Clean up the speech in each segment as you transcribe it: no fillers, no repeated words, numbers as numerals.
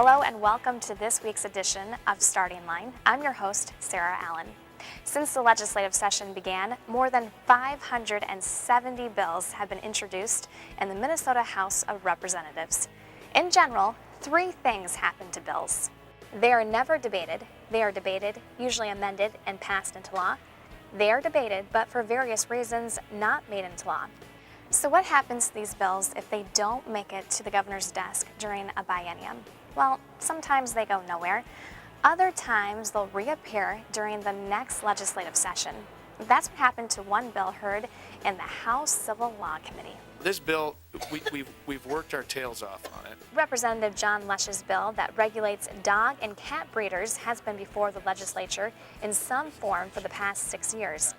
Hello and welcome to this week's edition of Starting Line. I'm your host, Sarah Allen. Since the legislative session began, more than 570 bills have been introduced in the Minnesota House of Representatives. In general, three things happen to bills. They are never debated, they are debated, usually amended, and passed into law. They are debated, but for various reasons, not made into law. So what happens to these bills if they don't make it to the governor's desk during a biennium? Well, sometimes they go nowhere. Other times they'll reappear during the next legislative session. That's what happened to one bill heard in the House Civil Law Committee. This bill, we've worked our tails off on it. Representative John Lesch's bill that regulates dog and cat breeders has been before the legislature in some form for the past 6 years.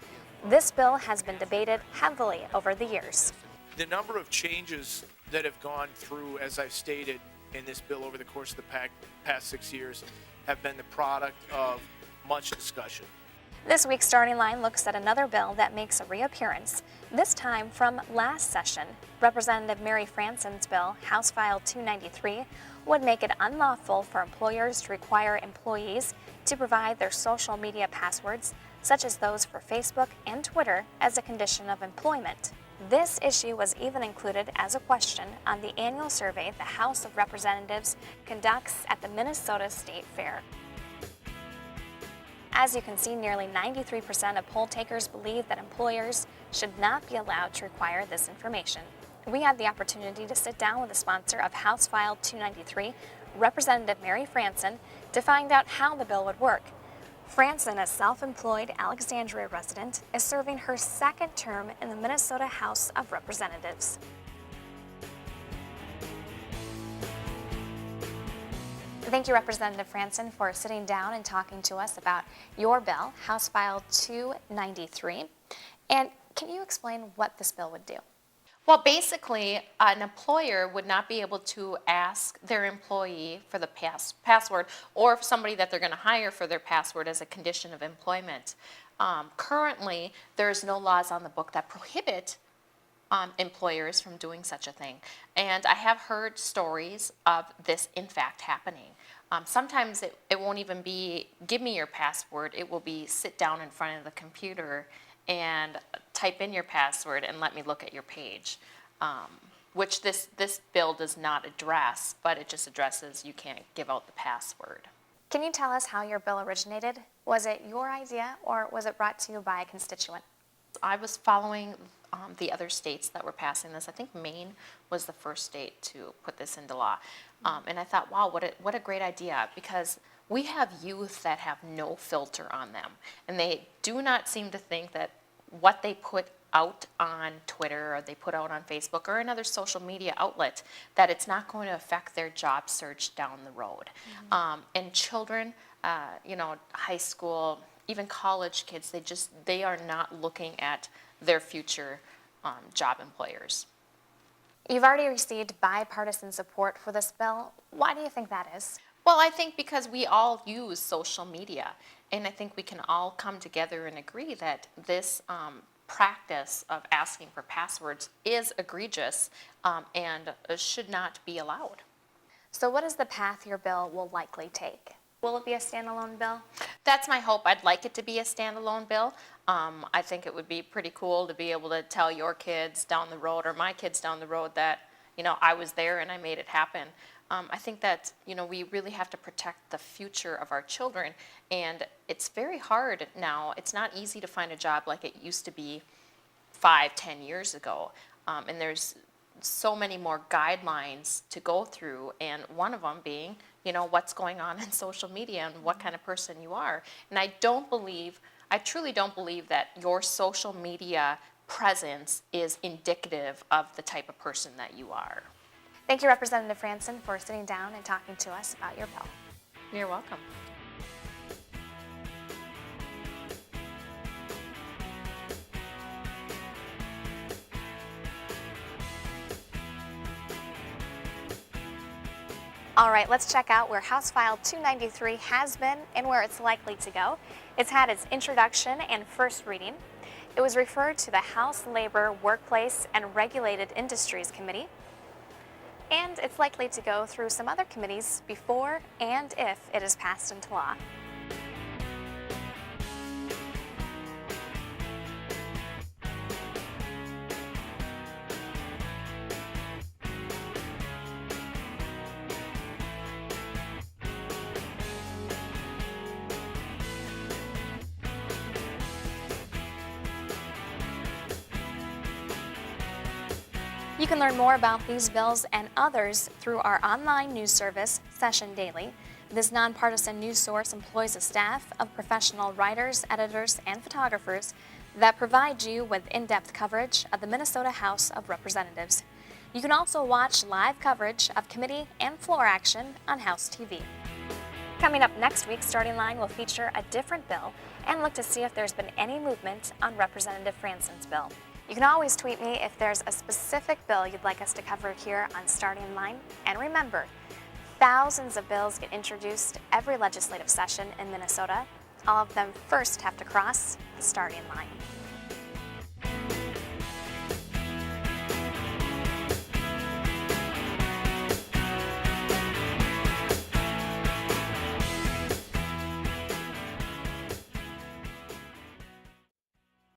This bill has been debated heavily over the years. The number of changes that have gone through, as I've stated, in this bill over the course of the past 6 years have been the product of much discussion. This week's Starting Line looks at another bill that makes a reappearance, this time from last session. Representative Mary Franson's bill, House File 293, would make it unlawful for employers to require employees to provide their social media passwords, such as those for Facebook and Twitter, as a condition of employment. This issue was even included as a question on the annual survey the House of Representatives conducts at the Minnesota State Fair. As you can see, nearly 93% of poll takers believe that employers should not be allowed to require this information. We had the opportunity to sit down with the sponsor of House File 293, Representative Mary Franson, to find out how the bill would work. Franson, a self-employed Alexandria resident, is serving her second term in the Minnesota House of Representatives. Thank you, Representative Franson, for sitting down and talking to us about your bill, House File 293. And can you explain what this bill would do? Well, basically, an employer would not be able to ask their employee for the password or somebody that they're going to hire for their password as a condition of employment. Currently, there's no laws on the book that prohibit employers from doing such a thing. And I have heard stories of this, in fact, happening. Sometimes it won't even be, give me your password. It will be, sit down in front of the computer and type in your password and let me look at your page, which this bill does not address, but it just addresses you can't give out the password. Can you tell us how your bill originated? Was it your idea or was it brought to you by a constituent? I was following the other states that were passing this. I think Maine was the first state to put this into law. And I thought, wow, what a great idea, because we have youth that have no filter on them. And they do not seem to think that what they put out on Twitter or they put out on Facebook or another social media outlet, that it's not going to affect their job search down the road. And children, high school, even college kids, they are not looking at their future job employers. You've already received bipartisan support for this bill. Why do you think that is? Well, I think because we all use social media, and I think we can all come together and agree that this practice of asking for passwords is egregious and should not be allowed. So what is the path your bill will likely take? Will it be a standalone bill? That's my hope. I'd like it to be a standalone bill. I think it would be pretty cool to be able to tell your kids down the road or my kids down the road that, I was there and I made it happen. I think that, we really have to protect the future of our children, and it's very hard now. It's not easy to find a job like it used to be 5-10 years ago, and there's so many more guidelines to go through, and one of them being, what's going on in social media and what kind of person you are. And I truly don't believe that your social media presence is indicative of the type of person that you are. Thank you, Representative Franson, for sitting down and talking to us about your bill. You're welcome. All right, let's check out where House File 293 has been and where it's likely to go. It's had its introduction and first reading. It was referred to the House Labor, Workplace, and Regulated Industries Committee. and it's likely to go through some other committees before and if it is passed into law. You can learn more about these bills and others through our online news service, Session Daily. This nonpartisan news source employs a staff of professional writers, editors, and photographers that provide you with in-depth coverage of the Minnesota House of Representatives. You can also watch live coverage of committee and floor action on House TV. Coming up next week, Starting Line will feature a different bill and look to see if there's been any movement on Representative Franson's bill. You can always tweet me if there's a specific bill you'd like us to cover here on Starting Line. And remember, thousands of bills get introduced every legislative session in Minnesota. All of them first have to cross the starting line.